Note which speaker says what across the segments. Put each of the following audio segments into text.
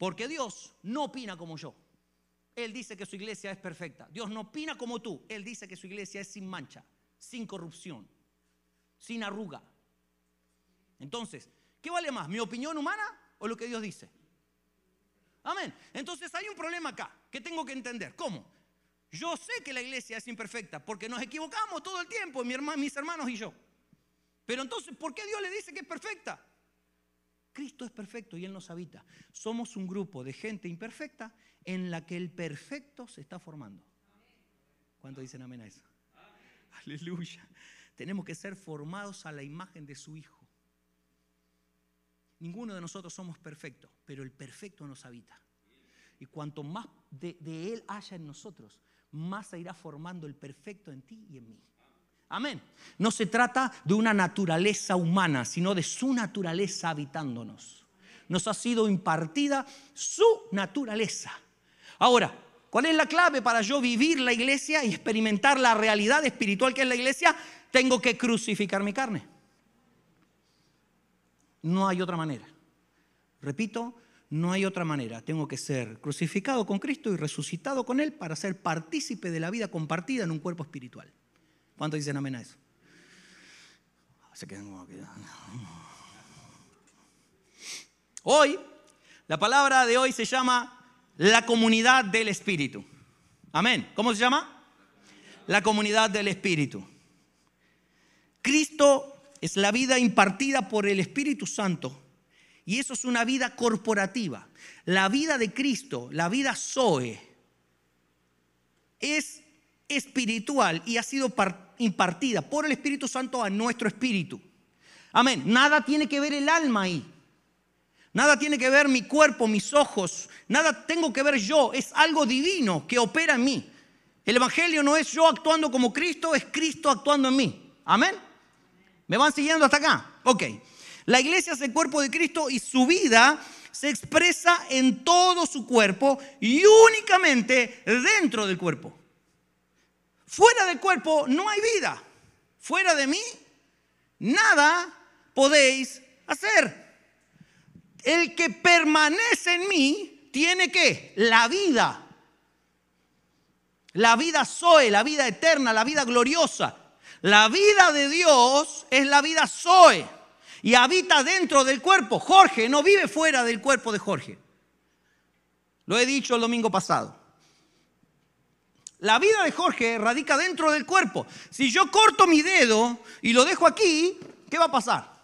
Speaker 1: Porque Dios no opina como yo. Él dice que su iglesia es perfecta. Dios no opina como tú. Él dice que su iglesia es sin mancha, sin corrupción, sin arruga. Entonces, ¿qué vale más? ¿Mi opinión humana o lo que Dios dice? Amén. Entonces hay un problema acá que tengo que entender. ¿Cómo? Yo sé que la iglesia es imperfecta porque nos equivocamos todo el tiempo, mis hermanos y yo. Pero entonces, ¿por qué Dios le dice que es perfecta? Cristo es perfecto y Él nos habita. Somos un grupo de gente imperfecta en la que el perfecto se está formando. ¿Cuántos dicen amén a eso? Aleluya. Tenemos que ser formados a la imagen de su Hijo. Ninguno de nosotros somos perfectos, pero el perfecto nos habita. Y cuanto más de Él haya en nosotros, más se irá formando el perfecto en ti y en mí. Amén. No se trata de una naturaleza humana, sino de su naturaleza habitándonos. Nos ha sido impartida su naturaleza. Ahora, ¿cuál es la clave para yo vivir la iglesia y experimentar la realidad espiritual que es la iglesia? Tengo que crucificar mi carne. No hay otra manera. Repito, no hay otra manera. Tengo que ser crucificado con Cristo y resucitado con Él para ser partícipe de la vida compartida en un cuerpo espiritual. ¿Cuántos dicen amén a eso? Se quedan como que... Hoy, la palabra de hoy se llama la comunidad del Espíritu. Amén. ¿Cómo se llama? La comunidad del Espíritu. Cristo es la vida impartida por el Espíritu Santo y eso es una vida corporativa. La vida de Cristo, la vida Zoe, es espiritual y ha sido impartida por el Espíritu Santo a nuestro espíritu. Amén. Nada tiene que ver el alma ahí. Nada tiene que ver mi cuerpo, mis ojos. Nada tengo que ver yo. Es algo divino que opera en mí. El Evangelio no es yo actuando como Cristo, es Cristo actuando en mí. Amén. ¿Me van siguiendo hasta acá? Ok. La iglesia es el cuerpo de Cristo y su vida se expresa en todo su cuerpo y únicamente dentro del cuerpo. Fuera del cuerpo no hay vida. Fuera de mí, nada podéis hacer. El que permanece en mí tiene ¿qué? La vida. La vida Zoe, la vida eterna, la vida gloriosa. La vida de Dios es la vida Zoe y habita dentro del cuerpo. Jorge no vive fuera del cuerpo de Jorge. Lo he dicho el domingo pasado. La vida de Jorge radica dentro del cuerpo. Si yo corto mi dedo y lo dejo aquí, ¿qué va a pasar?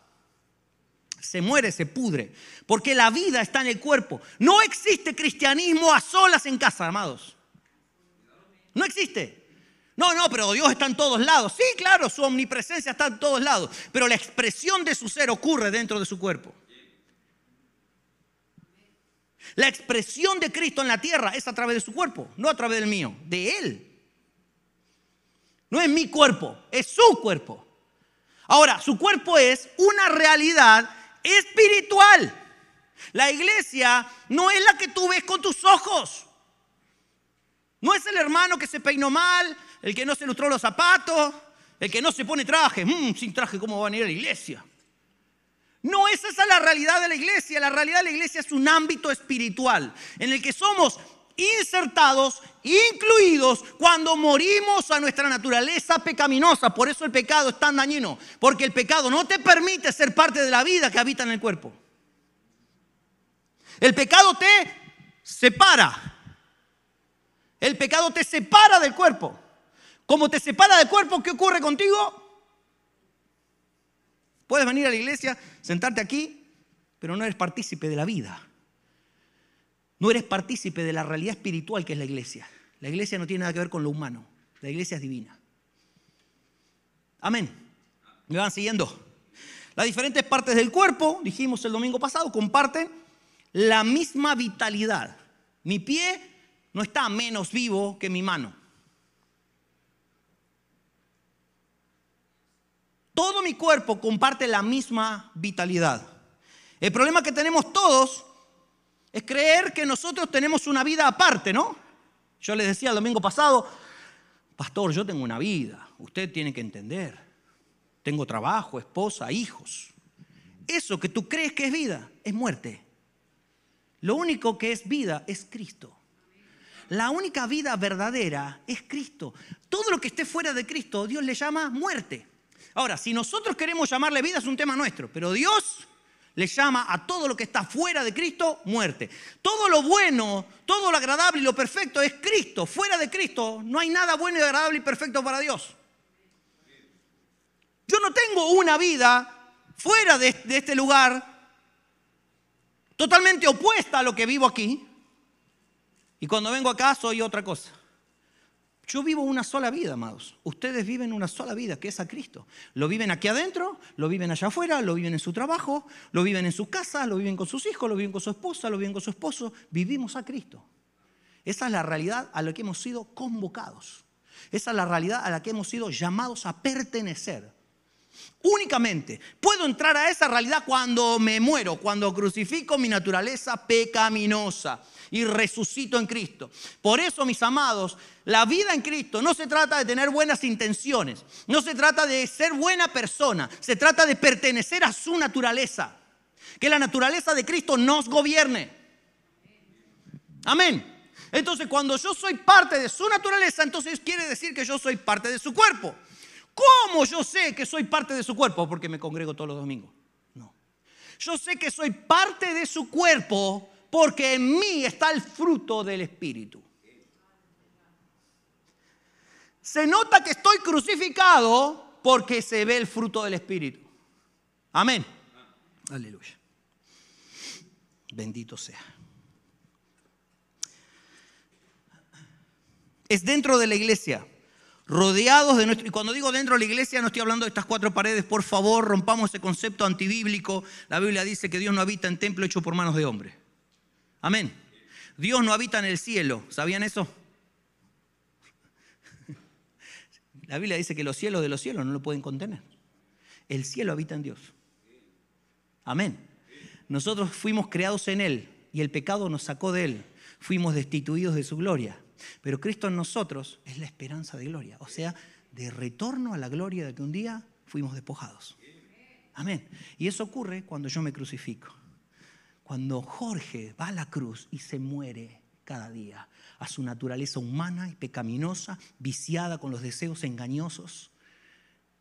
Speaker 1: Se muere, se pudre, porque la vida está en el cuerpo. No existe cristianismo a solas en casa, amados. No existe. No, pero Dios está en todos lados. Sí, claro, su omnipresencia está en todos lados, pero la expresión de su ser ocurre dentro de su cuerpo. La expresión de Cristo en la tierra es a través de su cuerpo, no a través del mío, de Él. No es mi cuerpo, es su cuerpo. Ahora, su cuerpo es una realidad espiritual. La iglesia no es la que tú ves con tus ojos. No es el hermano que se peinó mal, el que no se lustró los zapatos, el que no se pone traje. Sin traje, ¿cómo van a ir a la iglesia? No, esa es la realidad de la iglesia. La realidad de la iglesia es un ámbito espiritual en el que somos insertados, incluidos cuando morimos a nuestra naturaleza pecaminosa. Por eso el pecado es tan dañino, porque el pecado no te permite ser parte de la vida que habita en el cuerpo. El pecado te separa. El pecado te separa del cuerpo. Como te separa del cuerpo, ¿qué ocurre contigo? Puedes venir a la iglesia, sentarte aquí, pero no eres partícipe de la vida. No eres partícipe de la realidad espiritual que es la iglesia. La iglesia no tiene nada que ver con lo humano. La iglesia es divina. Amén. ¿Me van siguiendo? Las diferentes partes del cuerpo, dijimos el domingo pasado, comparten la misma vitalidad. Mi pie no está menos vivo que mi mano. Todo mi cuerpo comparte la misma vitalidad. El problema que tenemos todos es creer que nosotros tenemos una vida aparte, ¿no? Yo les decía el domingo pasado, pastor, yo tengo una vida, usted tiene que entender. Tengo trabajo, esposa, hijos. Eso que tú crees que es vida, es muerte. Lo único que es vida es Cristo. La única vida verdadera es Cristo. Todo lo que esté fuera de Cristo, Dios le llama muerte. Ahora, si nosotros queremos llamarle vida, es un tema nuestro, pero Dios le llama a todo lo que está fuera de Cristo muerte. Todo lo bueno, todo lo agradable y lo perfecto es Cristo. Fuera de Cristo no hay nada bueno y agradable y perfecto para Dios. Yo no tengo una vida fuera de este lugar totalmente opuesta a lo que vivo aquí. Y cuando vengo acá soy otra cosa. Yo vivo una sola vida, amados. Ustedes viven una sola vida, que es a Cristo. Lo viven aquí adentro, lo viven allá afuera, lo viven en su trabajo, lo viven en sus casas, lo viven con sus hijos, lo viven con su esposa, lo viven con su esposo. Vivimos a Cristo. Esa es la realidad a la que hemos sido convocados. Esa es la realidad a la que hemos sido llamados a pertenecer. Únicamente puedo entrar a esa realidad cuando me muero, cuando crucifico mi naturaleza pecaminosa y resucito en Cristo. Por eso, mis amados, la vida en Cristo no se trata de tener buenas intenciones, no se trata de ser buena persona, se trata de pertenecer a su naturaleza, que la naturaleza de Cristo nos gobierne. Amén. Entonces, cuando yo soy parte de su naturaleza, entonces quiere decir que yo soy parte de su cuerpo. ¿Cómo yo sé que soy parte de su cuerpo? Porque me congrego todos los domingos. No. Yo sé que soy parte de su cuerpo porque en mí está el fruto del Espíritu. Se nota que estoy crucificado porque se ve el fruto del Espíritu. Amén. Aleluya. Bendito sea. Es dentro de la iglesia, rodeados de nuestro... Y cuando digo dentro de la iglesia no estoy hablando de estas cuatro paredes. Por favor, rompamos ese concepto antibíblico. La Biblia dice que Dios no habita en templo hecho por manos de hombre. Amén. Dios no habita en el cielo. ¿Sabían eso? La Biblia dice que los cielos de los cielos no lo pueden contener. El cielo habita en Dios. Amén. Nosotros fuimos creados en Él y el pecado nos sacó de Él. Fuimos destituidos de su gloria. Pero Cristo en nosotros es la esperanza de gloria. O sea, de retorno a la gloria de que un día fuimos despojados. Amén. Y eso ocurre cuando yo me crucifico. Cuando Jorge va a la cruz y se muere cada día a su naturaleza humana y pecaminosa, viciada con los deseos engañosos,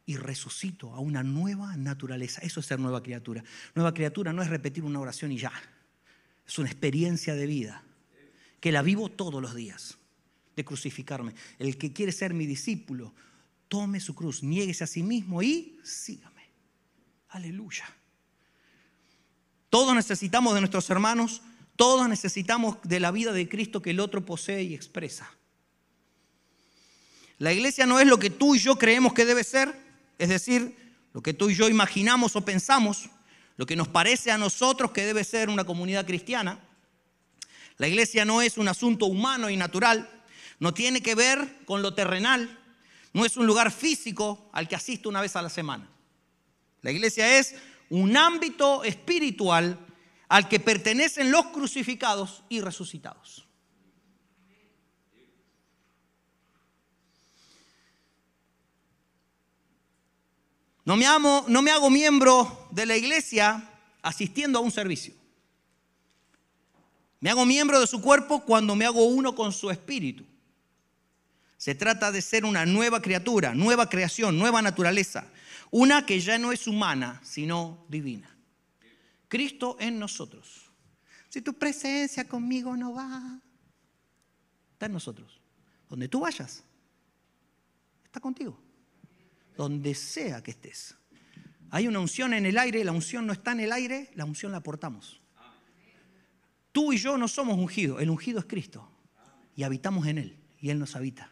Speaker 1: y resucito a una nueva naturaleza. Eso es ser nueva criatura. Nueva criatura no es repetir una oración y ya. Es una experiencia de vida que la vivo todos los días, de crucificarme. El que quiere ser mi discípulo, tome su cruz, niéguese a sí mismo y sígame. Aleluya. Todos necesitamos de nuestros hermanos, todos necesitamos de la vida de Cristo que el otro posee y expresa. La iglesia no es lo que tú y yo creemos que debe ser, es decir, lo que tú y yo imaginamos o pensamos, lo que nos parece a nosotros que debe ser una comunidad cristiana. La iglesia no es un asunto humano y natural, no tiene que ver con lo terrenal, no es un lugar físico al que asisto una vez a la semana. La iglesia es un ámbito espiritual al que pertenecen los crucificados y resucitados. No me hago miembro de la iglesia asistiendo a un servicio. Me hago miembro de su cuerpo cuando me hago uno con su espíritu. Se trata de ser una nueva criatura, nueva creación, nueva naturaleza. Una que ya no es humana, sino divina. Cristo en nosotros. Si tu presencia conmigo no va, está en nosotros. Donde tú vayas, está contigo. Donde sea que estés. Hay una unción en el aire, la unción no está en el aire, la unción la portamos. Tú y yo no somos ungidos, el ungido es Cristo. Y habitamos en Él, y Él nos habita.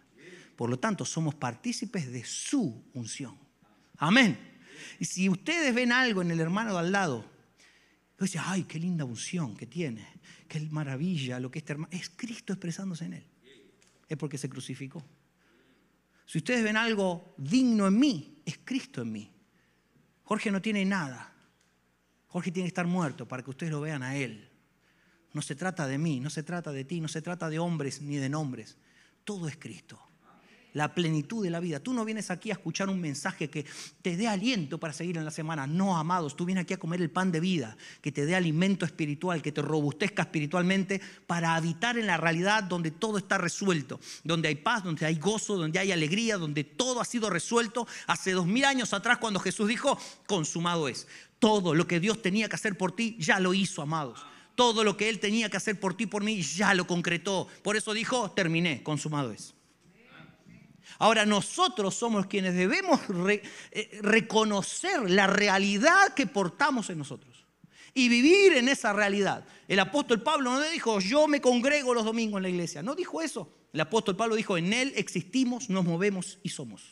Speaker 1: Por lo tanto, somos partícipes de su unción. Amén. Y si ustedes ven algo en el hermano de al lado, dicen, ay, qué linda unción que tiene, qué maravilla lo que este hermano... Es Cristo expresándose en él. Es porque se crucificó. Si ustedes ven algo digno en mí, es Cristo en mí. Jorge no tiene nada. Jorge tiene que estar muerto para que ustedes lo vean a él. No se trata de mí, no se trata de ti, no se trata de hombres ni de nombres. Todo es Cristo. la plenitud de la vida. Tú no vienes aquí a escuchar un mensaje que te dé aliento para seguir en la semana. No, amados, tú vienes aquí a comer el pan de vida, que te dé alimento espiritual, que te robustezca espiritualmente para habitar en la realidad donde todo está resuelto, donde hay paz, donde hay gozo, donde hay alegría, donde todo ha sido resuelto hace 2000 años atrás cuando Jesús dijo, consumado es. Todo lo que Dios tenía que hacer por ti, ya lo hizo, amados. Todo lo que Él tenía que hacer por ti, por mí, ya lo concretó. Por eso dijo, terminé, consumado es. Ahora nosotros somos quienes debemos reconocer la realidad que portamos en nosotros y vivir en esa realidad. El apóstol Pablo no le dijo, yo me congrego los domingos en la iglesia. No dijo eso. El apóstol Pablo dijo, en Él existimos, nos movemos y somos.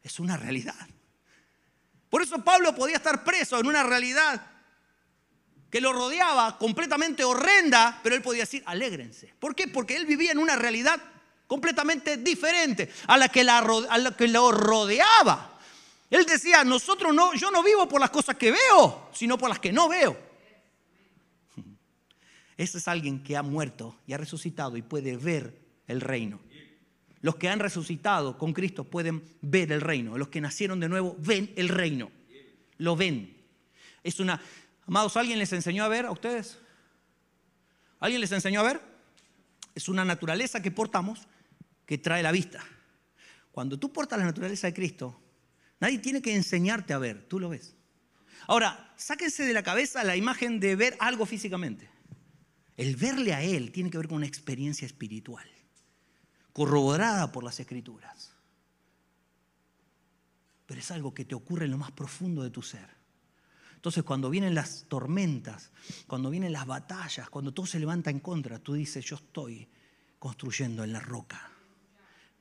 Speaker 1: Es una realidad. Por eso Pablo podía estar preso en una realidad que lo rodeaba completamente horrenda, pero él podía decir, alégrense. ¿Por qué? Porque él vivía en una realidad completamente diferente a la que lo rodeaba. Él decía, yo no vivo por las cosas que veo, sino por las que no veo. Ese es alguien que ha muerto y ha resucitado y puede ver el reino. Los que han resucitado con Cristo pueden ver el reino. Los que nacieron de nuevo ven el reino. Lo ven. Amados, ¿alguien les enseñó a ver a ustedes? ¿Alguien les enseñó a ver? Es una naturaleza que portamos que trae la vista. Cuando tú portas la naturaleza de Cristo, nadie tiene que enseñarte a ver, tú lo ves. Ahora, sáquense de la cabeza la imagen de ver algo físicamente. El verle a Él tiene que ver con una experiencia espiritual, corroborada por las Escrituras. Pero es algo que te ocurre en lo más profundo de tu ser. Entonces, cuando vienen las tormentas, cuando vienen las batallas, cuando todo se levanta en contra, tú dices, yo estoy construyendo en la roca.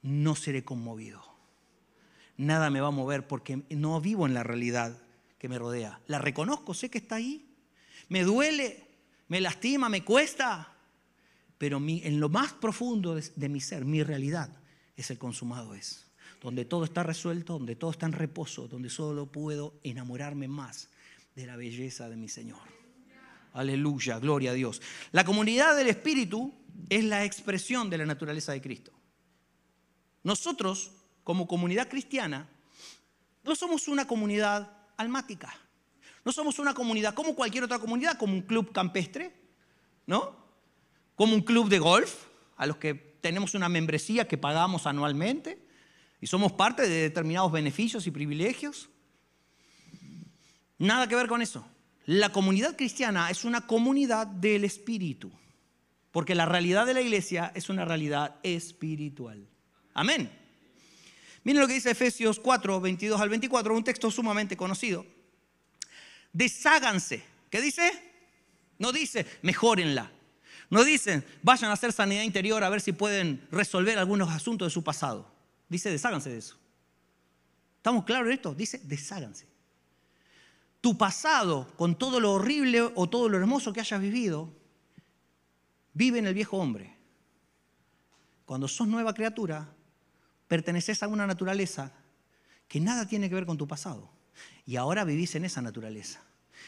Speaker 1: No seré conmovido. Nada me va a mover porque no vivo en la realidad que me rodea. La reconozco, sé que está ahí. Me duele, me lastima, me cuesta. Pero en lo más profundo de mi ser, mi realidad, es el consumado es. Donde todo está resuelto, donde todo está en reposo, donde solo puedo enamorarme más de la belleza de mi Señor. Aleluya, gloria a Dios. La comunidad del Espíritu es la expresión de la naturaleza de Cristo. Nosotros, como comunidad cristiana, no somos una comunidad almática. No somos una comunidad como cualquier otra comunidad, como un club campestre, ¿no? Como un club de golf, a los que tenemos una membresía que pagamos anualmente y somos parte de determinados beneficios y privilegios. Nada que ver con eso. La comunidad cristiana es una comunidad del Espíritu, porque la realidad de la iglesia es una realidad espiritual. Amén. Miren lo que dice Efesios 4, 22 al 24, un texto sumamente conocido. Desháganse. ¿Qué dice? No dice mejórenla. No dicen vayan a hacer sanidad interior a ver si pueden resolver algunos asuntos de su pasado. Dice desháganse de eso. ¿Estamos claros en esto? Dice desháganse. Tu pasado, con todo lo horrible o todo lo hermoso que hayas vivido, vive en el viejo hombre. Cuando sos nueva criatura, perteneces a una naturaleza que nada tiene que ver con tu pasado. Y ahora vivís en esa naturaleza.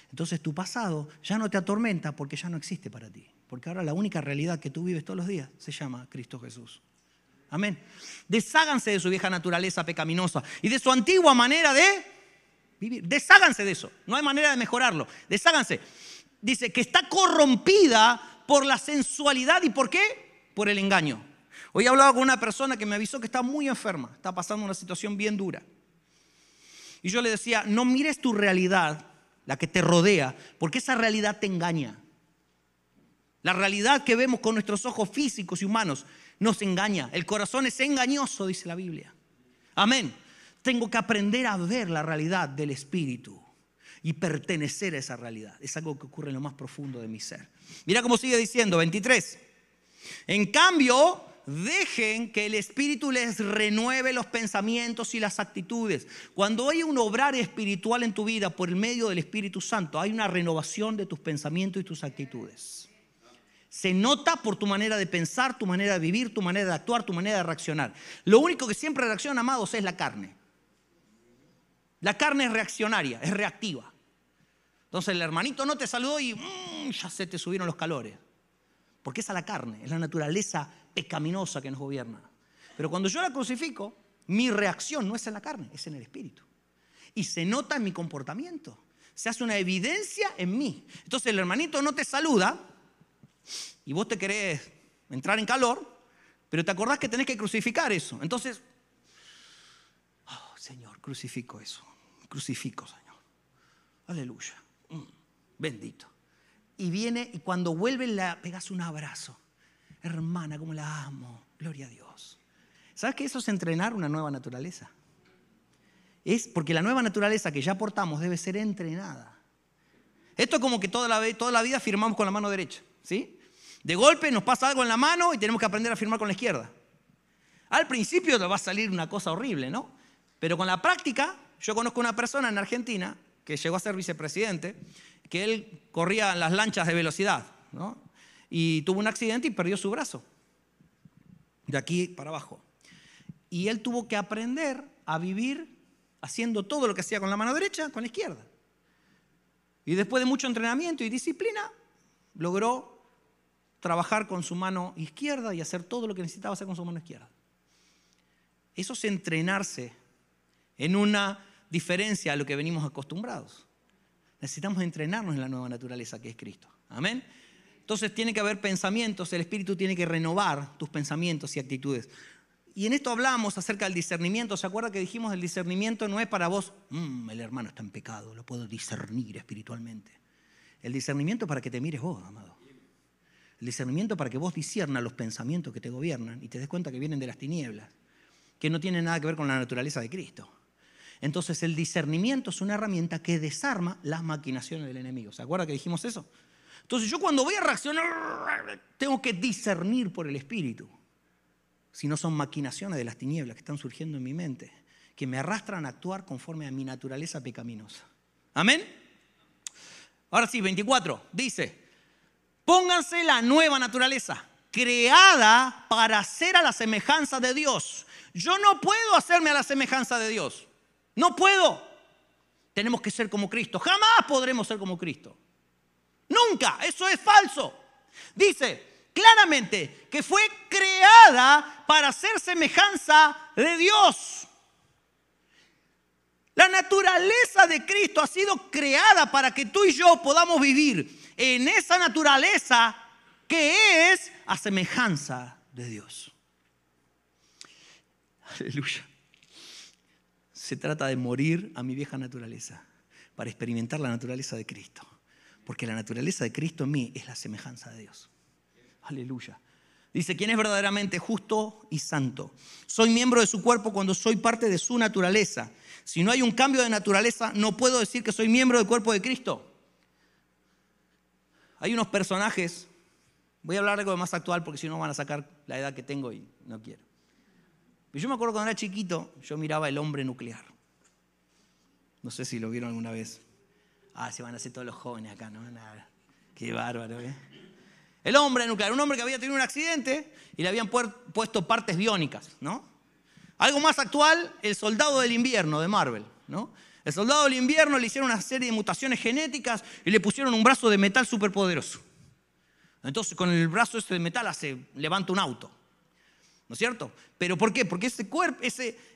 Speaker 1: Entonces tu pasado ya no te atormenta porque ya no existe para ti. Porque ahora la única realidad que tú vives todos los días se llama Cristo Jesús. Amén. Desháganse de su vieja naturaleza pecaminosa y de su antigua manera de vivir. Desháganse de eso. No hay manera de mejorarlo. Desháganse. Dice que está corrompida por la sensualidad. ¿Y por qué? Por el engaño. Hoy hablaba con una persona que me avisó que está muy enferma. Está pasando una situación bien dura. Y yo le decía, no mires tu realidad, la que te rodea, porque esa realidad te engaña. La realidad que vemos con nuestros ojos físicos y humanos nos engaña. El corazón es engañoso, dice la Biblia. Amén. Tengo que aprender a ver la realidad del Espíritu y pertenecer a esa realidad. Es algo que ocurre en lo más profundo de mi ser. Mira cómo sigue diciendo, 23. En cambio, dejen que el Espíritu les renueve los pensamientos y las actitudes. Cuando hay un obrar espiritual en tu vida por el medio del Espíritu Santo, hay una renovación de tus pensamientos y tus actitudes. Se nota por tu manera de pensar, tu manera de vivir, tu manera de actuar, tu manera de reaccionar. Lo único que siempre reacciona, amados, es la carne. La carne es reaccionaria, es reactiva. Entonces el hermanito no te saludó y ya se te subieron los calores. Porque esa es la carne, es la naturaleza pecaminosa que nos gobierna. Pero cuando yo la crucifico, mi reacción no es en la carne, es en el espíritu. Y se nota en mi comportamiento. Se hace una evidencia en mí. Entonces el hermanito no te saluda y vos te querés entrar en calor, pero te acordás que tenés que crucificar eso. Entonces, oh, Señor, crucifico eso. Crucifico, Señor. Aleluya. Bendito. Y viene y cuando vuelve le pegas un abrazo. Hermana, cómo la amo. Gloria a Dios. ¿Sabes que eso es entrenar una nueva naturaleza? Es porque la nueva naturaleza que ya portamos debe ser entrenada. Esto es como que toda la vida firmamos con la mano derecha, ¿sí? De golpe nos pasa algo en la mano y tenemos que aprender a firmar con la izquierda. Al principio te va a salir una cosa horrible, ¿no? Pero con la práctica, yo conozco una persona en Argentina que llegó a ser vicepresidente, que él corría las lanchas de velocidad, ¿no? Y tuvo un accidente y perdió su brazo, de aquí para abajo. Y él tuvo que aprender a vivir haciendo todo lo que hacía con la mano derecha, con la izquierda. Y después de mucho entrenamiento y disciplina, logró trabajar con su mano izquierda y hacer todo lo que necesitaba hacer con su mano izquierda. Eso es entrenarse en una diferencia a lo que venimos acostumbrados. Necesitamos entrenarnos en la nueva naturaleza que es Cristo. Amén. Entonces tiene que haber pensamientos, el Espíritu tiene que renovar tus pensamientos y actitudes. Y en esto hablamos acerca del discernimiento. ¿Se acuerda que dijimos el discernimiento no es para vos? El hermano está en pecado, lo puedo discernir espiritualmente. El discernimiento es para que te mires vos, amado. El discernimiento es para que vos disciernas los pensamientos que te gobiernan y te des cuenta que vienen de las tinieblas, que no tienen nada que ver con la naturaleza de Cristo. Entonces el discernimiento es una herramienta que desarma las maquinaciones del enemigo. ¿Se acuerda que dijimos eso? Entonces yo cuando voy a reaccionar tengo que discernir por el Espíritu. Si no son maquinaciones de las tinieblas que están surgiendo en mi mente, que me arrastran a actuar conforme a mi naturaleza pecaminosa. ¿Amén? Ahora sí, 24, dice, pónganse la nueva naturaleza, creada para ser a la semejanza de Dios. Yo no puedo hacerme a la semejanza de Dios. No puedo. Tenemos que ser como Cristo. Jamás podremos ser como Cristo. Nunca. Eso es falso. Dice claramente que fue creada para ser semejanza de Dios. La naturaleza de Cristo ha sido creada para que tú y yo podamos vivir en esa naturaleza que es a semejanza de Dios. Aleluya. Se trata de morir a mi vieja naturaleza para experimentar la naturaleza de Cristo. Porque la naturaleza de Cristo en mí es la semejanza de Dios. Aleluya. Dice, ¿quién es verdaderamente justo y santo? Soy miembro de su cuerpo cuando soy parte de su naturaleza. Si no hay un cambio de naturaleza, no puedo decir que soy miembro del cuerpo de Cristo. Hay unos personajes, voy a hablar de algo más actual porque si no van a sacar la edad que tengo y no quiero. Yo me acuerdo cuando era chiquito, yo miraba El Hombre Nuclear. No sé si lo vieron alguna vez. Se van a hacer todos los jóvenes acá, ¿no? Nada. Qué bárbaro, ¿eh? El Hombre Nuclear, un hombre que había tenido un accidente y le habían puesto partes biónicas, ¿no? Algo más actual, El Soldado del Invierno de Marvel, ¿no? El Soldado del Invierno le hicieron una serie de mutaciones genéticas y le pusieron un brazo de metal superpoderoso. Entonces con el brazo ese de metal levanta un auto, ¿no es cierto? ¿Pero por qué? Porque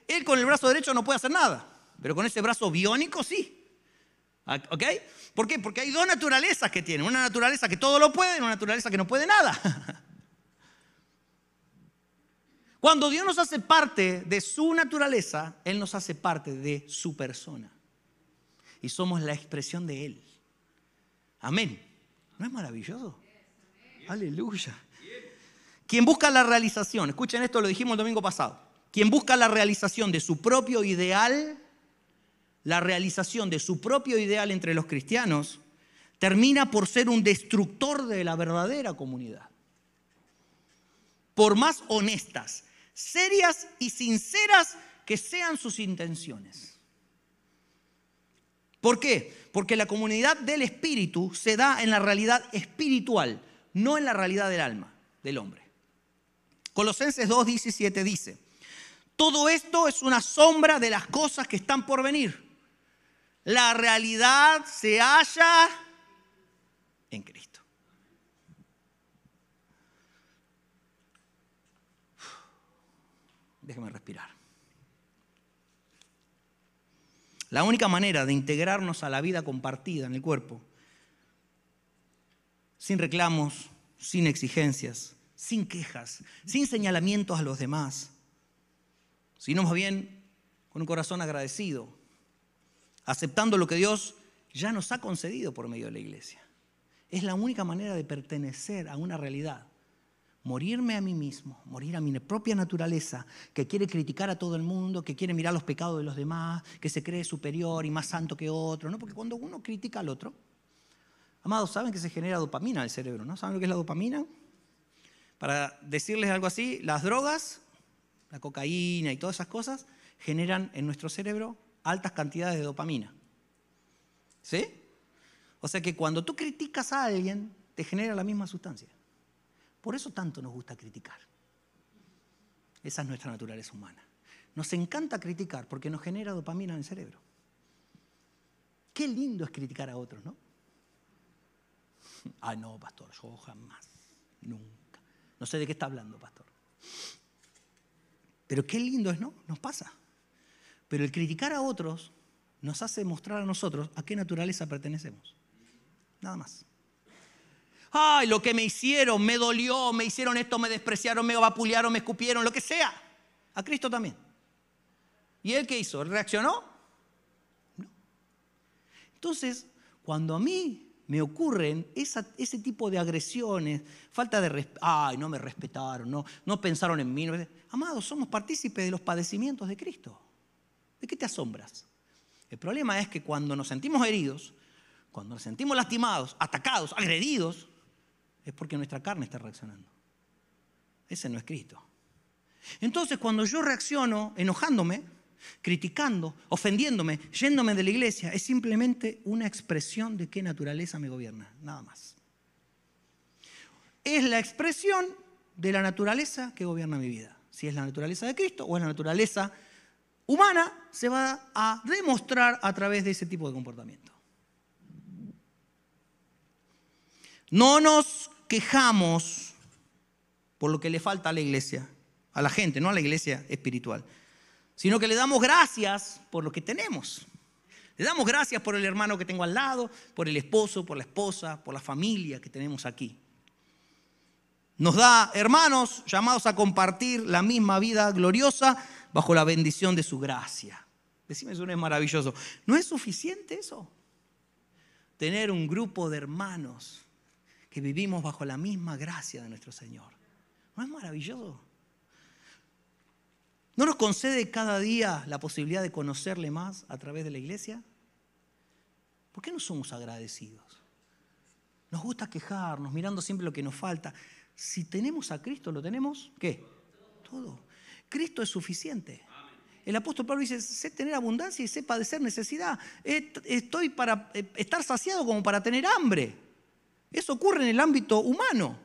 Speaker 1: él con el brazo derecho no puede hacer nada, pero con ese brazo biónico sí. ¿Ok? ¿Por qué? Porque hay dos naturalezas que tienen. Una naturaleza que todo lo puede y una naturaleza que no puede nada. Cuando Dios nos hace parte de su naturaleza, Él nos hace parte de su persona. Y somos la expresión de Él. Amén. ¿No es maravilloso? Aleluya. Quien busca la realización, escuchen esto, lo dijimos el domingo pasado. Quien busca la realización de su propio ideal, la realización de su propio ideal entre los cristianos, termina por ser un destructor de la verdadera comunidad. Por más honestas, serias y sinceras que sean sus intenciones. ¿Por qué? Porque la comunidad del espíritu se da en la realidad espiritual, no en la realidad del alma, del hombre. Colosenses 2:17 dice, todo esto es una sombra de las cosas que están por venir. La realidad se halla en Cristo. Déjeme respirar. La única manera de integrarnos a la vida compartida en el cuerpo, sin reclamos, sin exigencias, sin quejas, sin señalamientos a los demás, sino más bien con un corazón agradecido, aceptando lo que Dios ya nos ha concedido por medio de la iglesia. Es la única manera de pertenecer a una realidad. Morirme a mí mismo, morir a mi propia naturaleza, que quiere criticar a todo el mundo, que quiere mirar los pecados de los demás, que se cree superior y más santo que otro, ¿no? Porque cuando uno critica al otro, amados, saben que se genera dopamina en el cerebro, ¿no? ¿Saben lo que es la dopamina? Para decirles algo así, las drogas, la cocaína y todas esas cosas, generan en nuestro cerebro altas cantidades de dopamina. ¿Sí? O sea que cuando tú criticas a alguien, te genera la misma sustancia. Por eso tanto nos gusta criticar. Esa es nuestra naturaleza humana. Nos encanta criticar porque nos genera dopamina en el cerebro. Qué lindo es criticar a otros, ¿no? Ay, no, pastor, yo jamás, nunca. No sé de qué está hablando, pastor. Pero qué lindo es, ¿no? Nos pasa. Pero el criticar a otros nos hace mostrar a nosotros a qué naturaleza pertenecemos. Nada más. Ay, lo que me hicieron, me dolió, me hicieron esto, me despreciaron, me vapulearon, me escupieron, lo que sea. A Cristo también. ¿Y él qué hizo? ¿Él reaccionó? No. Entonces, cuando a mí me ocurren ese tipo de agresiones, falta de respeto, ay, no me respetaron, no pensaron en mí. Amados, somos partícipes de los padecimientos de Cristo. ¿De qué te asombras? El problema es que cuando nos sentimos heridos, cuando nos sentimos lastimados, atacados, agredidos, es porque nuestra carne está reaccionando. Ese no es Cristo. Entonces, cuando yo reacciono enojándome, criticando, ofendiéndome, yéndome de la iglesia, es simplemente una expresión de qué naturaleza me gobierna, nada más. Es la expresión de la naturaleza que gobierna mi vida. Si es la naturaleza de Cristo o es la naturaleza humana, se va a demostrar a través de ese tipo de comportamiento. No nos quejamos por lo que le falta a la iglesia, a la gente, no a la iglesia espiritual, sino que le damos gracias por lo que tenemos. Le damos gracias por el hermano que tengo al lado, por el esposo, por la esposa, por la familia que tenemos aquí. Nos da hermanos llamados a compartir la misma vida gloriosa bajo la bendición de su gracia. Decime, eso no es maravilloso. ¿No es suficiente eso? Tener un grupo de hermanos que vivimos bajo la misma gracia de nuestro Señor. ¿No es maravilloso? ¿No nos concede cada día la posibilidad de conocerle más a través de la iglesia? ¿Por qué no somos agradecidos? Nos gusta quejarnos, mirando siempre lo que nos falta. Si tenemos a Cristo, ¿lo tenemos? ¿Qué? Todo. Cristo es suficiente. El apóstol Pablo dice, sé tener abundancia y sé padecer necesidad. Estoy para estar saciado como para tener hambre. Eso ocurre en el ámbito humano.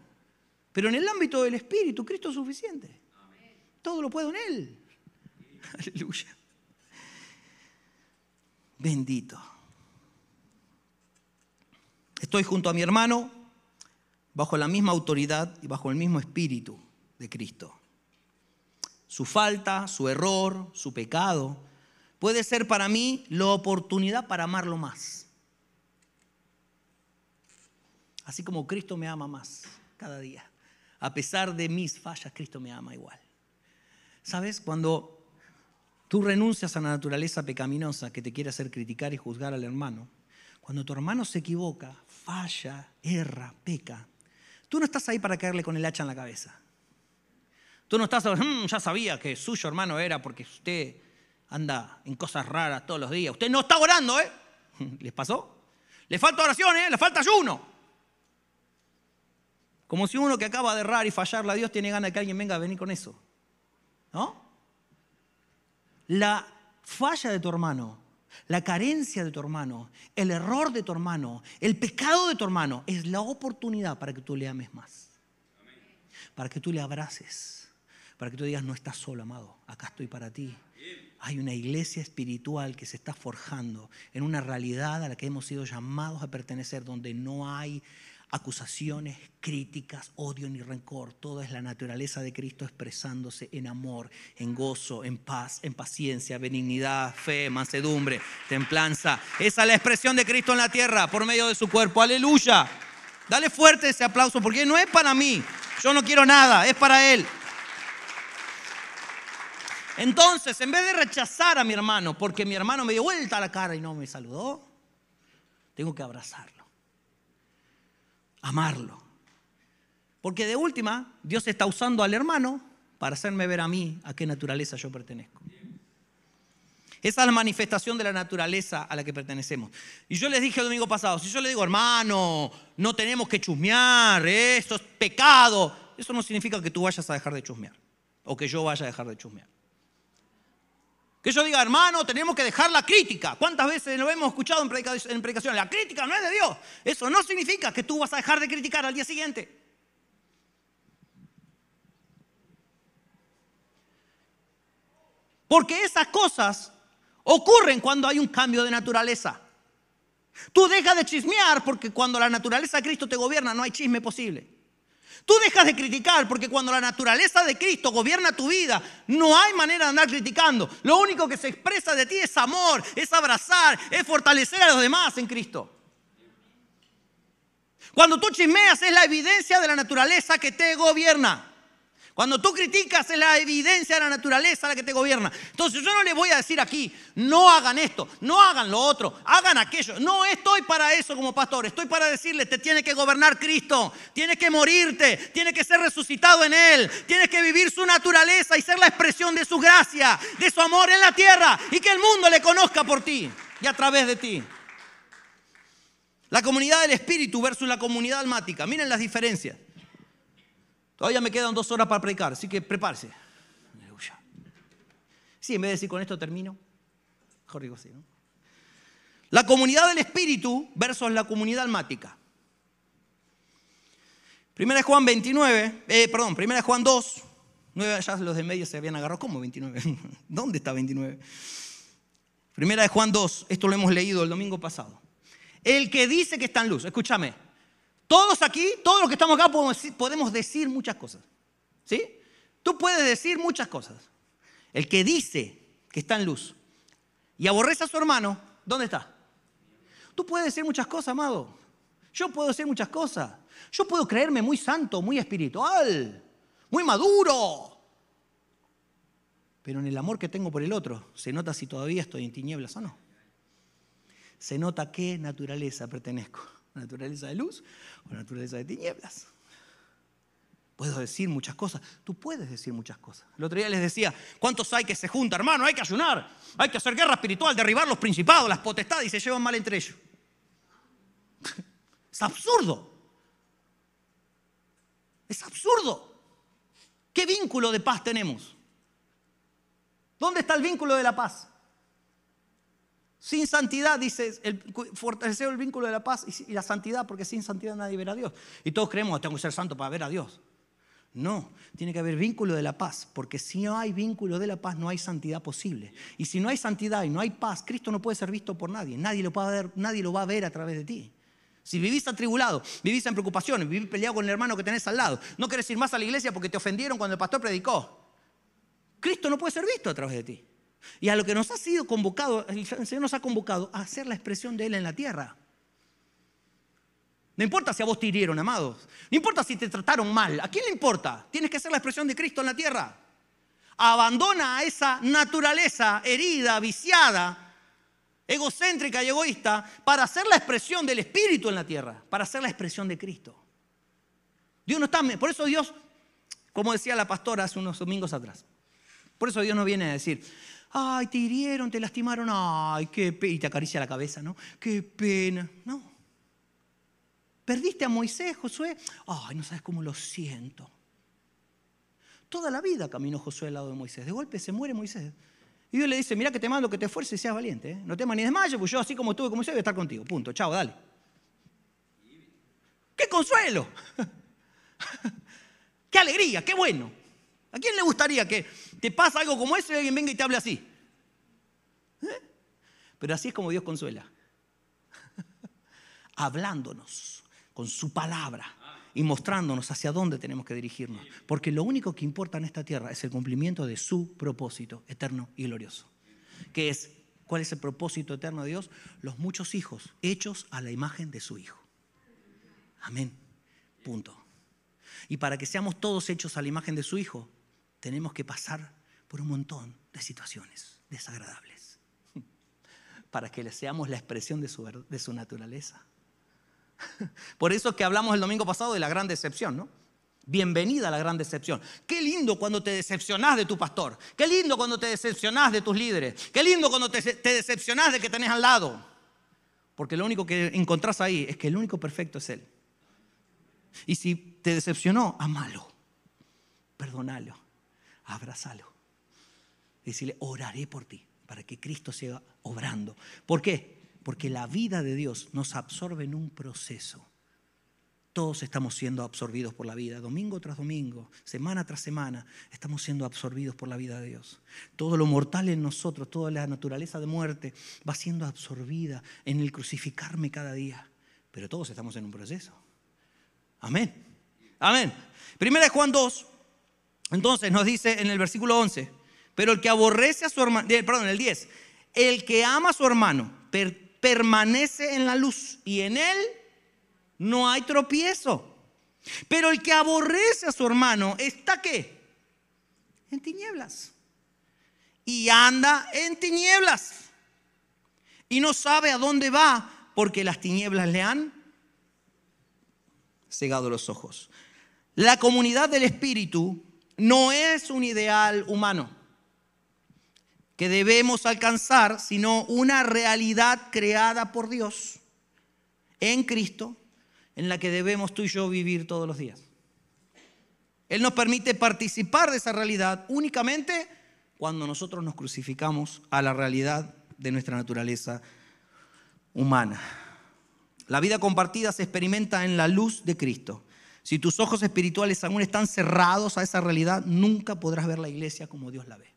Speaker 1: Pero en el ámbito del espíritu, Cristo es suficiente. Todo lo puedo en Él. Aleluya. Bendito. Estoy junto a mi hermano bajo la misma autoridad y bajo el mismo espíritu de Cristo. Su falta, su error, su pecado puede ser para mí la oportunidad para amarlo más. Así como Cristo me ama más cada día. A pesar de mis fallas, Cristo me ama igual. ¿Sabes? Cuando tú renuncias a la naturaleza pecaminosa que te quiere hacer criticar y juzgar al hermano, cuando tu hermano se equivoca, falla, erra, peca, tú no estás ahí para caerle con el hacha en la cabeza. Tú no estás, ya sabía que suyo hermano era porque usted anda en cosas raras todos los días. Usted no está orando, ¿eh? ¿Les pasó? Le falta oración, ¿eh? Le falta ayuno. Como si uno que acaba de errar y fallarle a Dios tiene ganas de que alguien venga a venir con eso. ¿No? La falla de tu hermano, la carencia de tu hermano, el error de tu hermano, el pecado de tu hermano es la oportunidad para que tú le ames más. Para que tú le abraces. Para que tú digas, no estás solo, amado, acá estoy para ti. Hay una iglesia espiritual que se está forjando en una realidad a la que hemos sido llamados a pertenecer, donde no hay acusaciones, críticas, odio ni rencor. Todo es la naturaleza de Cristo expresándose en amor, en gozo, en paz, en paciencia, benignidad, fe, mansedumbre, templanza. Esa es la expresión de Cristo en la tierra por medio de su cuerpo. ¡Aleluya! Dale fuerte ese aplauso porque no es para mí. Yo no quiero nada, es para Él. Entonces, en vez de rechazar a mi hermano porque mi hermano me dio vuelta a la cara y no me saludó, tengo que abrazarlo, amarlo. Porque de última, Dios está usando al hermano para hacerme ver a mí a qué naturaleza yo pertenezco. Esa es la manifestación de la naturaleza a la que pertenecemos. Y yo les dije el domingo pasado, si yo le digo, hermano, no tenemos que chusmear, eso es pecado, eso no significa que tú vayas a dejar de chusmear o que yo vaya a dejar de chusmear. Que yo diga, hermano, tenemos que dejar la crítica. ¿Cuántas veces lo hemos escuchado en predicación? La crítica no es de Dios. Eso no significa que tú vas a dejar de criticar al día siguiente. Porque esas cosas ocurren cuando hay un cambio de naturaleza. Tú dejas de chismear porque cuando la naturaleza de Cristo te gobierna no hay chisme posible. Tú dejas de criticar porque cuando la naturaleza de Cristo gobierna tu vida no hay manera de andar criticando. Lo único que se expresa de ti es amor, es abrazar, es fortalecer a los demás en Cristo. Cuando tú chismeas es la evidencia de la naturaleza que te gobierna. Cuando tú criticas es la evidencia de la naturaleza la que te gobierna. Entonces yo no les voy a decir aquí, no hagan esto, no hagan lo otro, hagan aquello. No estoy para eso como pastor, estoy para decirles, te tiene que gobernar Cristo, tienes que morirte, tienes que ser resucitado en Él, tienes que vivir su naturaleza y ser la expresión de su gracia, de su amor en la tierra y que el mundo le conozca por ti y a través de ti. La comunidad del Espíritu versus la comunidad almática, miren las diferencias. Todavía me quedan 2 horas para predicar, así que prepárese. Aleluya. Sí, en vez de decir con esto termino, mejor digo así, ¿no? La comunidad del Espíritu versus la comunidad almática. 1 Juan 1 Juan 2, 9, ya los de medio se habían agarrado. ¿Cómo 29? ¿Dónde está 29? 1 Juan 2, esto lo hemos leído el domingo pasado. El que dice que está en luz, escúchame. Todos aquí, todos los que estamos acá podemos decir muchas cosas. ¿Sí? Tú puedes decir muchas cosas. El que dice que está en luz y aborrece a su hermano, ¿dónde está? Tú puedes decir muchas cosas, amado. Yo puedo decir muchas cosas. Yo puedo creerme muy santo, muy espiritual, muy maduro. Pero en el amor que tengo por el otro, se nota si todavía estoy en tinieblas o no. Se nota a qué naturaleza pertenezco. ¿Naturaleza de luz o naturaleza de tinieblas? Puedo decir muchas cosas. Tú puedes decir muchas cosas. El otro día les decía, ¿cuántos hay que se juntan? Hermano, hay que ayunar, hay que hacer guerra espiritual, derribar los principados, las potestades y se llevan mal entre ellos. Es absurdo. Es absurdo. ¿Qué vínculo de paz tenemos? ¿Dónde está el vínculo de la paz? Sin santidad, dice, fortalecer el vínculo de la paz y la santidad, porque sin santidad nadie verá a Dios. Y todos creemos, tengo que ser santo para ver a Dios. No, tiene que haber vínculo de la paz, porque si no hay vínculo de la paz, no hay santidad posible. Y si no hay santidad y no hay paz, Cristo no puede ser visto por nadie. Nadie lo va a ver a través de ti. Si vivís atribulado, vivís en preocupaciones, vivís peleado con el hermano que tenés al lado, no querés ir más a la iglesia porque te ofendieron cuando el pastor predicó, Cristo no puede ser visto a través de ti. Y a lo que nos ha sido convocado, el Señor nos ha convocado a hacer la expresión de Él en la tierra. No importa si a vos te hirieron, amados. No importa si te trataron mal. ¿A quién le importa? Tienes que ser la expresión de Cristo en la tierra. Abandona esa naturaleza herida, viciada, egocéntrica y egoísta para hacer la expresión del Espíritu en la tierra, para hacer la expresión de Cristo. Dios no está, por eso Dios, como decía la pastora hace unos domingos atrás, por eso Dios no viene a decir, ay, te hirieron, te lastimaron, ay, qué pena, y te acaricia la cabeza, ¿no? Qué pena, no. Perdiste a Moisés, Josué, ay, no sabes cómo lo siento. Toda la vida caminó Josué al lado de Moisés, de golpe se muere Moisés. Y Dios le dice, mira que te mando que te esfuerces y seas valiente, ¿eh? No temas ni desmayes, pues yo así como estuve con Moisés voy a estar contigo, punto, chao, dale. ¡Qué consuelo! ¡Qué alegría, qué bueno! ¿A quién le gustaría que te pase algo como eso y alguien venga y te hable así? Pero así es como Dios consuela. Hablándonos con su palabra y mostrándonos hacia dónde tenemos que dirigirnos. Porque lo único que importa en esta tierra es el cumplimiento de su propósito eterno y glorioso. Que es, ¿cuál es el propósito eterno de Dios? Los muchos hijos hechos a la imagen de su Hijo. Amén. Punto. Y para que seamos todos hechos a la imagen de su Hijo, tenemos que pasar por un montón de situaciones desagradables para que seamos la expresión de su naturaleza. Por eso es que hablamos el domingo pasado de la gran decepción, ¿no? Bienvenida a la gran decepción. Qué lindo cuando te decepcionás de tu pastor. Qué lindo cuando te decepcionás de tus líderes. Qué lindo cuando te decepcionás de que tenés al lado. Porque lo único que encontrás ahí es que el único perfecto es Él. Y si te decepcionó, amalo, perdónalo, abrázalo. Decirle, oraré por ti, para que Cristo siga obrando. ¿Por qué? Porque la vida de Dios nos absorbe en un proceso. Todos estamos siendo absorbidos por la vida, domingo tras domingo, semana tras semana, estamos siendo absorbidos por la vida de Dios. Todo lo mortal en nosotros, toda la naturaleza de muerte va siendo absorbida en el crucificarme cada día. Pero todos estamos en un proceso. Amén. Amén. Primera de Juan 2, entonces nos dice en el versículo 11, pero el que aborrece a su hermano, perdón, el 10, el que ama a su hermano permanece en la luz y en él no hay tropiezo. Pero el que aborrece a su hermano está ¿qué? En tinieblas. Y anda en tinieblas. Y no sabe a dónde va porque las tinieblas le han cegado los ojos. La comunidad del Espíritu no es un ideal humano que debemos alcanzar, sino una realidad creada por Dios en Cristo, en la que debemos tú y yo vivir todos los días. Él nos permite participar de esa realidad únicamente cuando nosotros nos crucificamos a la realidad de nuestra naturaleza humana. La vida compartida se experimenta en la luz de Cristo. Si tus ojos espirituales aún están cerrados a esa realidad, nunca podrás ver la iglesia como Dios la ve.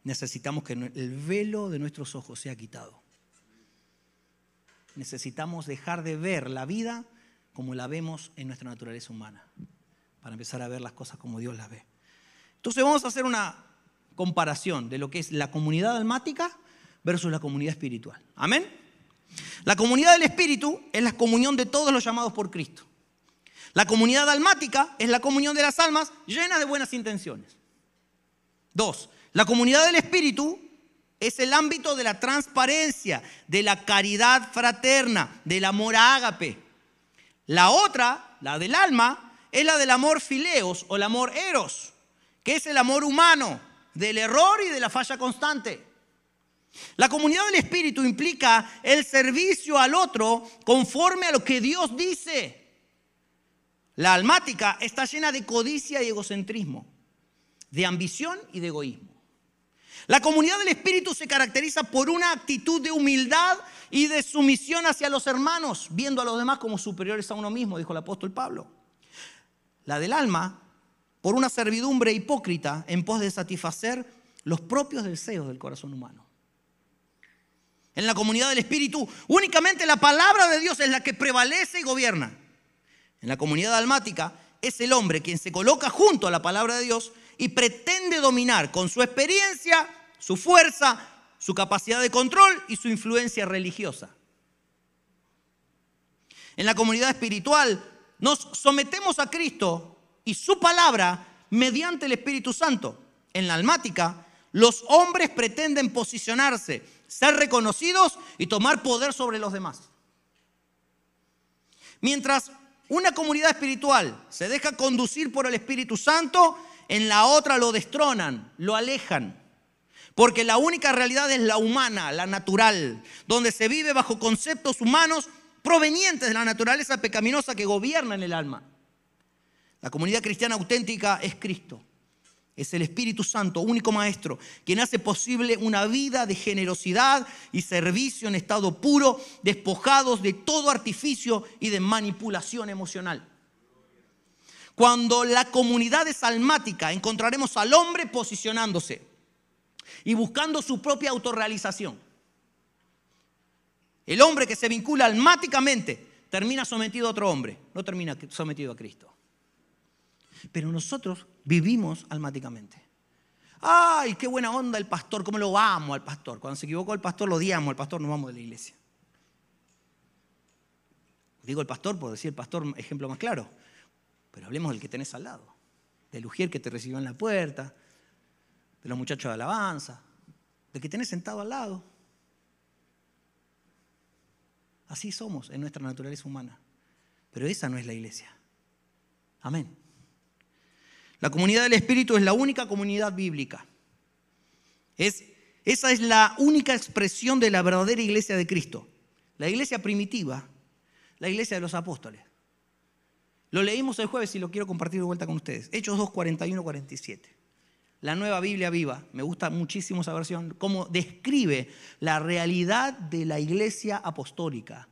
Speaker 1: Necesitamos que el velo de nuestros ojos sea quitado. Necesitamos dejar de ver la vida como la vemos en nuestra naturaleza humana, para empezar a ver las cosas como Dios las ve. Entonces vamos a hacer una comparación de lo que es la comunidad almática versus la comunidad espiritual. ¿Amén? La comunidad del Espíritu es la comunión de todos los llamados por Cristo. La comunidad almática es la comunión de las almas llenas de buenas intenciones. 2. La comunidad del Espíritu es el ámbito de la transparencia, de la caridad fraterna, del amor ágape. La otra, la del alma, es la del amor fileos o el amor eros, que es el amor humano, del error y de la falla constante. La comunidad del Espíritu implica el servicio al otro conforme a lo que Dios dice. La almática está llena de codicia y egocentrismo, de ambición y de egoísmo. La comunidad del Espíritu se caracteriza por una actitud de humildad y de sumisión hacia los hermanos, viendo a los demás como superiores a uno mismo, dijo el apóstol Pablo. La del alma, por una servidumbre hipócrita en pos de satisfacer los propios deseos del corazón humano. En la comunidad del Espíritu, únicamente la palabra de Dios es la que prevalece y gobierna. En la comunidad almática, es el hombre quien se coloca junto a la palabra de Dios y pretende dominar con su experiencia, su fuerza, su capacidad de control y su influencia religiosa. En la comunidad espiritual nos sometemos a Cristo y su palabra mediante el Espíritu Santo. En la almática, los hombres pretenden posicionarse, ser reconocidos y tomar poder sobre los demás. Mientras una comunidad espiritual se deja conducir por el Espíritu Santo, en la otra lo destronan, lo alejan. Porque la única realidad es la humana, la natural, donde se vive bajo conceptos humanos provenientes de la naturaleza pecaminosa que gobierna en el alma. La comunidad cristiana auténtica es Cristo. Es el Espíritu Santo, único maestro, quien hace posible una vida de generosidad y servicio en estado puro, despojados de todo artificio y de manipulación emocional. Cuando la comunidad es almática, encontraremos al hombre posicionándose y buscando su propia autorrealización. El hombre que se vincula almáticamente termina sometido a otro hombre, no termina sometido a Cristo. Pero nosotros vivimos almáticamente. ¡Ay, qué buena onda el pastor! ¿Cómo lo amo al pastor? Cuando se equivocó el pastor, lo odiamos al pastor, nos vamos de la iglesia. Digo el pastor por decir el pastor, ejemplo más claro. Pero hablemos del que tenés al lado. Del ujier que te recibió en la puerta, de los muchachos de alabanza, del que tenés sentado al lado. Así somos en nuestra naturaleza humana. Pero esa no es la iglesia. Amén. La comunidad del Espíritu es la única comunidad bíblica. Esa es la única expresión de la verdadera iglesia de Cristo. La iglesia primitiva, la iglesia de los apóstoles. Lo leímos el jueves y lo quiero compartir de vuelta con ustedes. Hechos 2, 41, 47. La Nueva Biblia Viva, me gusta muchísimo esa versión, cómo describe la realidad de la iglesia apostólica.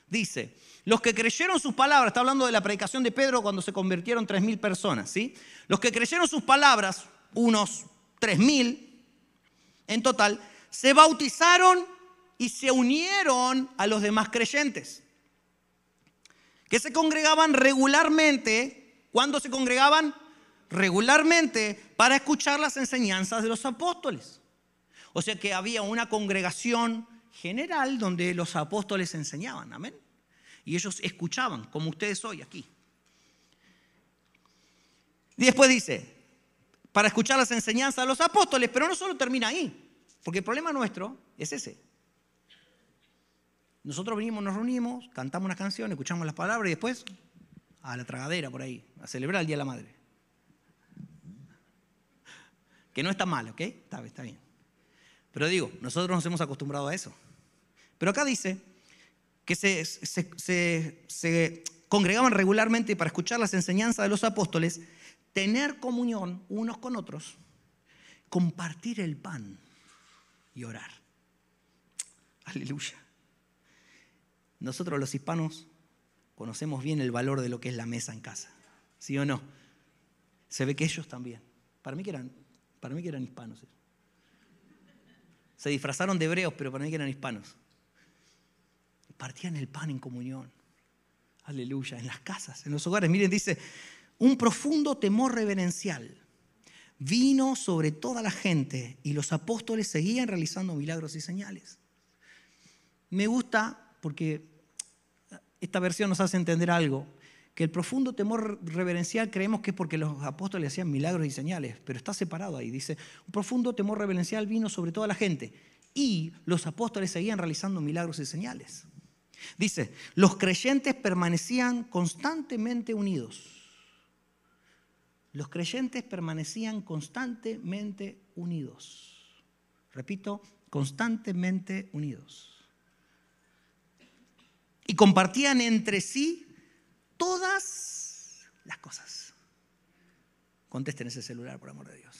Speaker 1: Dice, los que creyeron sus palabras, está hablando de la predicación de Pedro cuando se convirtieron 3.000 personas, ¿sí? Los que creyeron sus palabras, unos 3.000 en total, se bautizaron y se unieron a los demás creyentes, que se congregaban regularmente. ¿Cuándo se congregaban? Regularmente para escuchar las enseñanzas de los apóstoles. O sea que había una congregación general donde los apóstoles enseñaban, amén. Y ellos escuchaban, como ustedes hoy aquí. Y después dice, para escuchar las enseñanzas de los apóstoles, pero no solo termina ahí, porque el problema nuestro es ese. Nosotros venimos, nos reunimos, cantamos una canción, escuchamos las palabras y después a la tragadera por ahí, a celebrar el Día de la Madre. Que no está mal, ¿ok? Está bien. Pero digo, nosotros nos hemos acostumbrado a eso. Pero acá dice que se congregaban regularmente para escuchar las enseñanzas de los apóstoles, tener comunión unos con otros, compartir el pan y orar. Aleluya. Nosotros los hispanos conocemos bien el valor de lo que es la mesa en casa. ¿Sí o no? Se ve que ellos también. Para mí que eran hispanos. Se disfrazaron de hebreos, pero para mí que eran hispanos. Partían el pan en comunión. Aleluya. En las casas, en los hogares. Miren, dice, un profundo temor reverencial vino sobre toda la gente y los apóstoles seguían realizando milagros y señales. Me gusta porque esta versión nos hace entender algo, que el profundo temor reverencial creemos que es porque los apóstoles hacían milagros y señales, pero está separado ahí. Dice, un profundo temor reverencial vino sobre toda la gente y los apóstoles seguían realizando milagros y señales. Dice, los creyentes permanecían constantemente unidos. Los creyentes permanecían constantemente unidos. Repito, constantemente unidos. Y compartían entre sí todas las cosas. Contesten ese celular, por amor de Dios.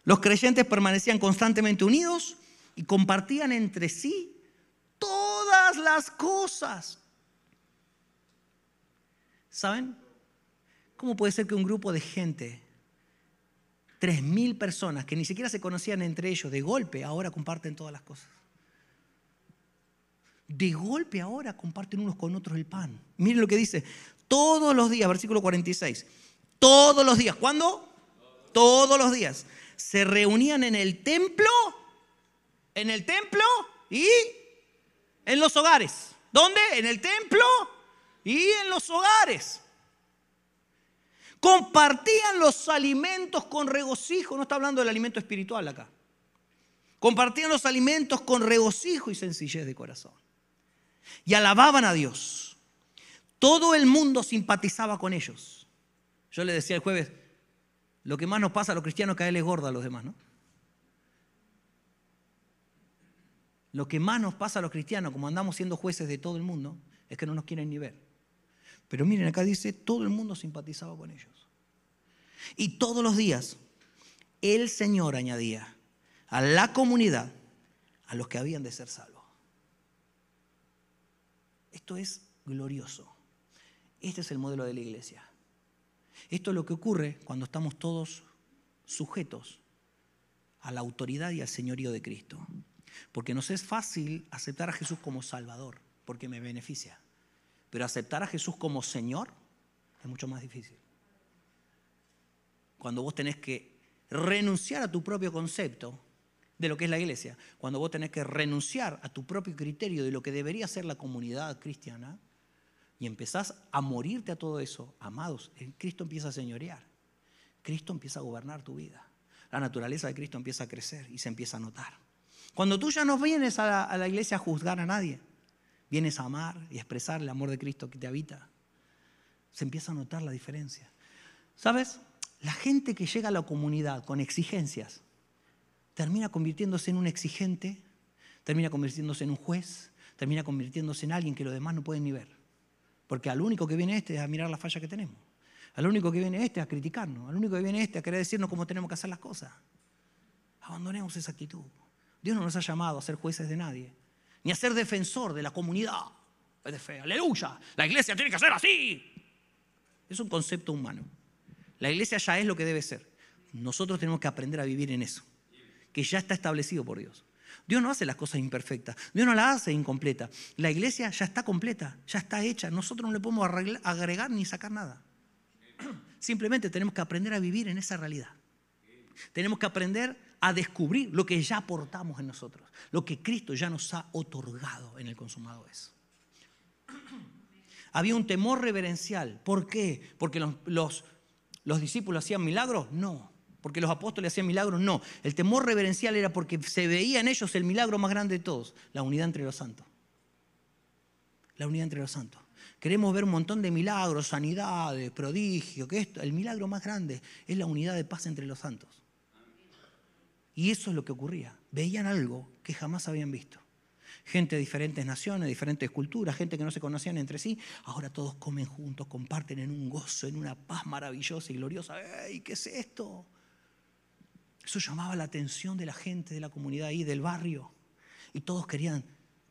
Speaker 1: Los creyentes permanecían constantemente unidos y compartían entre sí todas las cosas. ¿Saben? ¿Cómo puede ser que un grupo de gente, 3.000 personas que ni siquiera se conocían entre ellos, de golpe ahora comparten todas las cosas? De golpe ahora comparten unos con otros el pan. Miren lo que dice, todos los días, versículo 46. Todos los días, ¿cuándo? Todos los días. Se reunían en el templo y en los hogares. ¿Dónde? En el templo y en los hogares. Compartían los alimentos con regocijo. No está hablando del alimento espiritual acá. Compartían los alimentos con regocijo y sencillez de corazón. Y alababan a Dios. Todo el mundo simpatizaba con ellos. Yo le decía el jueves, lo que más nos pasa a los cristianos es caerles gorda a los demás, ¿no? Lo que más nos pasa a los cristianos, como andamos siendo jueces de todo el mundo, es que no nos quieren ni ver. Pero miren, acá dice, todo el mundo simpatizaba con ellos. Y todos los días, el Señor añadía a la comunidad a los que habían de ser salvos. Esto es glorioso. Este es el modelo de la iglesia. Esto es lo que ocurre cuando estamos todos sujetos a la autoridad y al señorío de Cristo. Porque nos es fácil aceptar a Jesús como Salvador, porque me beneficia. Pero aceptar a Jesús como Señor es mucho más difícil. Cuando vos tenés que renunciar a tu propio concepto de lo que es la iglesia, cuando vos tenés que renunciar a tu propio criterio de lo que debería ser la comunidad cristiana y empezás a morirte a todo eso, amados, Cristo empieza a señorear. Cristo empieza a gobernar tu vida. La naturaleza de Cristo empieza a crecer y se empieza a notar. Cuando tú ya no vienes a la iglesia a juzgar a nadie, vienes a amar y expresar el amor de Cristo que te habita, se empieza a notar la diferencia. ¿Sabes? La gente que llega a la comunidad con exigencias termina convirtiéndose en un exigente, termina convirtiéndose en un juez, termina convirtiéndose en alguien que los demás no pueden ni ver. Porque al único que viene es a mirar la falla que tenemos. Al único que viene es a criticarnos. Al único que viene a querer decirnos cómo tenemos que hacer las cosas. Abandonemos esa actitud. Dios no nos ha llamado a ser jueces de nadie, ni a ser defensor de la comunidad de fe. ¡Aleluya! La iglesia tiene que ser así. Es un concepto humano. La iglesia ya es lo que debe ser. Nosotros tenemos que aprender a vivir en eso, que ya está establecido por Dios. Dios no hace las cosas imperfectas. Dios no las hace incompleta. La iglesia ya está completa, ya está hecha. Nosotros no le podemos agregar ni sacar nada. Simplemente tenemos que aprender a vivir en esa realidad. Tenemos que aprender a descubrir lo que ya aportamos en nosotros, lo que Cristo ya nos ha otorgado en el consumado es. Había un temor reverencial. ¿Por qué? ¿Porque los discípulos hacían milagros? No. ¿Porque los apóstoles hacían milagros? No. El temor reverencial era porque se veía en ellos el milagro más grande de todos, la unidad entre los santos. La unidad entre los santos. Queremos ver un montón de milagros, sanidades, prodigios, el milagro más grande es la unidad de paz entre los santos. Y eso es lo que ocurría. Veían algo que jamás habían visto. Gente de diferentes naciones, diferentes culturas, gente que no se conocían entre sí. Ahora todos comen juntos, comparten en un gozo, en una paz maravillosa y gloriosa. ¡Ey! ¿Qué es esto? Eso llamaba la atención de la gente de la comunidad ahí, del barrio. Y todos querían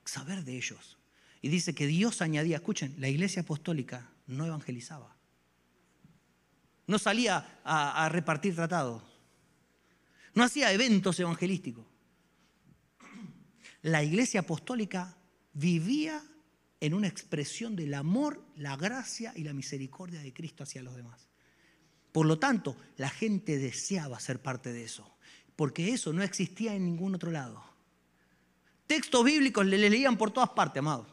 Speaker 1: saber de ellos. Y dice que Dios añadía, escuchen, la iglesia apostólica no evangelizaba. No salía a repartir tratados. No hacía eventos evangelísticos. La iglesia apostólica vivía en una expresión del amor, la gracia y la misericordia de Cristo hacia los demás. Por lo tanto, la gente deseaba ser parte de eso, porque eso no existía en ningún otro lado. Textos bíblicos le leían por todas partes, amados.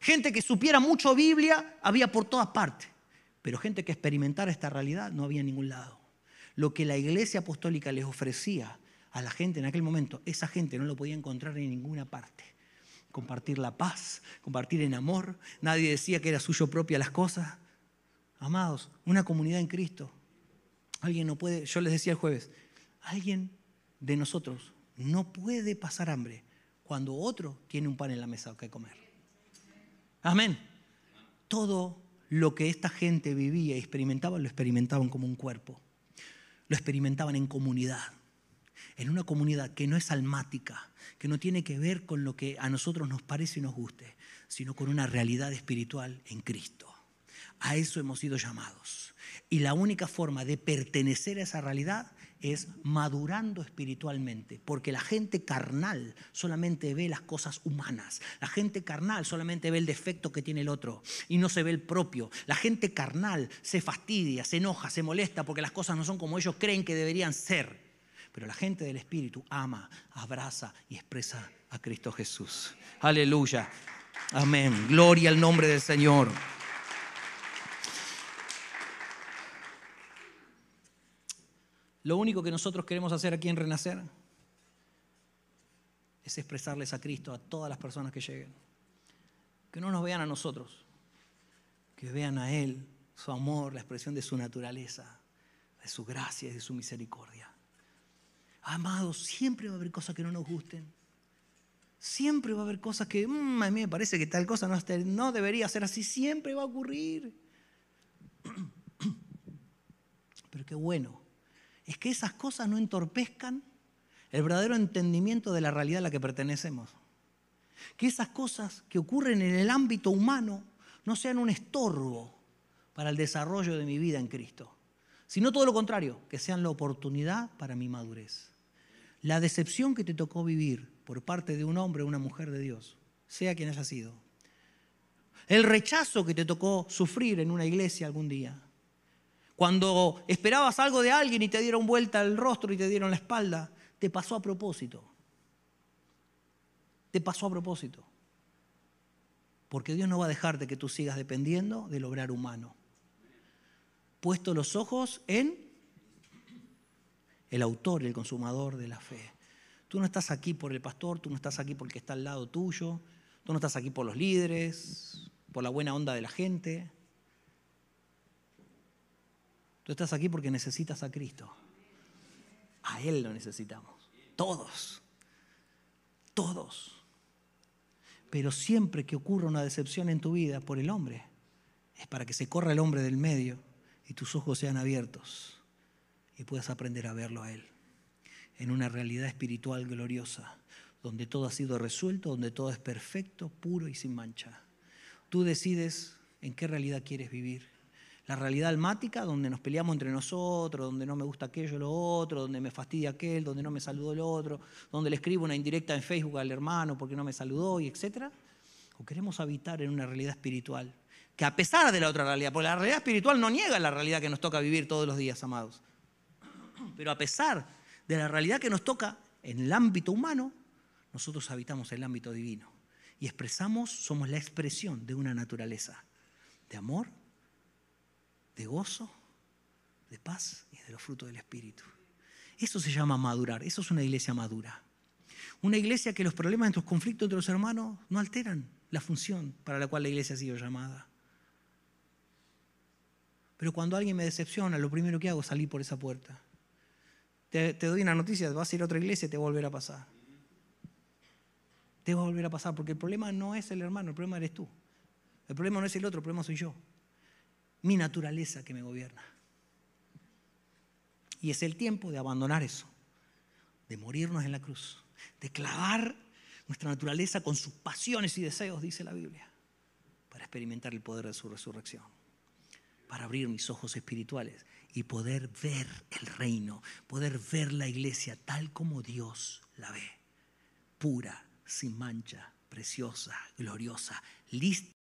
Speaker 1: Gente que supiera mucho Biblia había por todas partes, pero gente que experimentara esta realidad no había en ningún lado. Lo que la iglesia apostólica les ofrecía a la gente en aquel momento, esa gente no lo podía encontrar en ninguna parte. Compartir la paz, compartir en amor. Nadie decía que era suyo propia las cosas. Amados, una comunidad en Cristo. Alguien no puede, yo les decía el jueves, alguien de nosotros no puede pasar hambre cuando otro tiene un pan en la mesa que comer. Amén. Todo lo que esta gente vivía y experimentaba, lo experimentaban como un cuerpo. Lo experimentaban en comunidad. En una comunidad que no es almática, que no tiene que ver con lo que a nosotros nos parece y nos guste, sino con una realidad espiritual en Cristo. A eso hemos sido llamados. Y la única forma de pertenecer a esa realidad es madurando espiritualmente, porque la gente carnal solamente ve las cosas humanas. La gente carnal solamente ve el defecto que tiene el otro y no se ve el propio. La gente carnal se fastidia, se enoja, se molesta porque las cosas no son como ellos creen que deberían ser. Pero la gente del Espíritu ama, abraza y expresa a Cristo Jesús. Aleluya. Amén. Gloria al nombre del Señor. Lo único que nosotros queremos hacer aquí en Renacer es expresarles a Cristo a todas las personas que lleguen. Que no nos vean a nosotros, que vean a Él, su amor, la expresión de su naturaleza, de su gracia y de su misericordia. Amados, siempre va a haber cosas que no nos gusten. Siempre va a haber cosas que a mí me parece que tal cosa no debería ser así. Siempre va a ocurrir. Pero qué bueno es que esas cosas no entorpezcan el verdadero entendimiento de la realidad a la que pertenecemos. Que esas cosas que ocurren en el ámbito humano no sean un estorbo para el desarrollo de mi vida en Cristo, sino todo lo contrario, que sean la oportunidad para mi madurez. La decepción que te tocó vivir por parte de un hombre o una mujer de Dios, sea quien haya sido. El rechazo que te tocó sufrir en una iglesia algún día. Cuando esperabas algo de alguien y te dieron vuelta el rostro y te dieron la espalda, te pasó a propósito. Te pasó a propósito. Porque Dios no va a dejarte que tú sigas dependiendo del obrar humano. Puesto los ojos en el autor y el consumador de la fe. Tú no estás aquí por el pastor, tú no estás aquí por el que está al lado tuyo, tú no estás aquí por los líderes, por la buena onda de la gente. Tú estás aquí porque necesitas a Cristo. A Él lo necesitamos. Todos. Todos. Pero siempre que ocurra una decepción en tu vida por el hombre, es para que se corra el hombre del medio y tus ojos sean abiertos y puedas aprender a verlo a Él en una realidad espiritual gloriosa, donde todo ha sido resuelto, donde todo es perfecto, puro y sin mancha. Tú decides en qué realidad quieres vivir. La realidad almática, donde nos peleamos entre nosotros, donde no me gusta aquello, lo otro, donde me fastidia aquel, donde no me saludó el otro, donde le escribo una indirecta en Facebook al hermano porque no me saludó, y etc. O queremos habitar en una realidad espiritual, que a pesar de la otra realidad, porque la realidad espiritual no niega la realidad que nos toca vivir todos los días, amados. Pero a pesar de la realidad que nos toca en el ámbito humano, nosotros habitamos el ámbito divino y somos la expresión de una naturaleza de amor, de gozo, de paz y de los frutos del Espíritu. Eso se llama madurar, eso es una iglesia madura. Una iglesia que los problemas entre los conflictos entre los hermanos no alteran la función para la cual la iglesia ha sido llamada. Pero cuando alguien me decepciona, lo primero que hago es salir por esa puerta. Te doy una noticia, vas a ir a otra iglesia y te va a volver a pasar. Te va a volver a pasar porque el problema no es el hermano, el problema eres tú. El problema no es el otro, el problema soy yo. Mi naturaleza que me gobierna. Y es el tiempo de abandonar eso, de morirnos en la cruz, de clavar nuestra naturaleza con sus pasiones y deseos, dice la Biblia, para experimentar el poder de su resurrección, para abrir mis ojos espirituales y poder ver el reino, poder ver la iglesia tal como Dios la ve, pura, sin mancha, preciosa, gloriosa, lista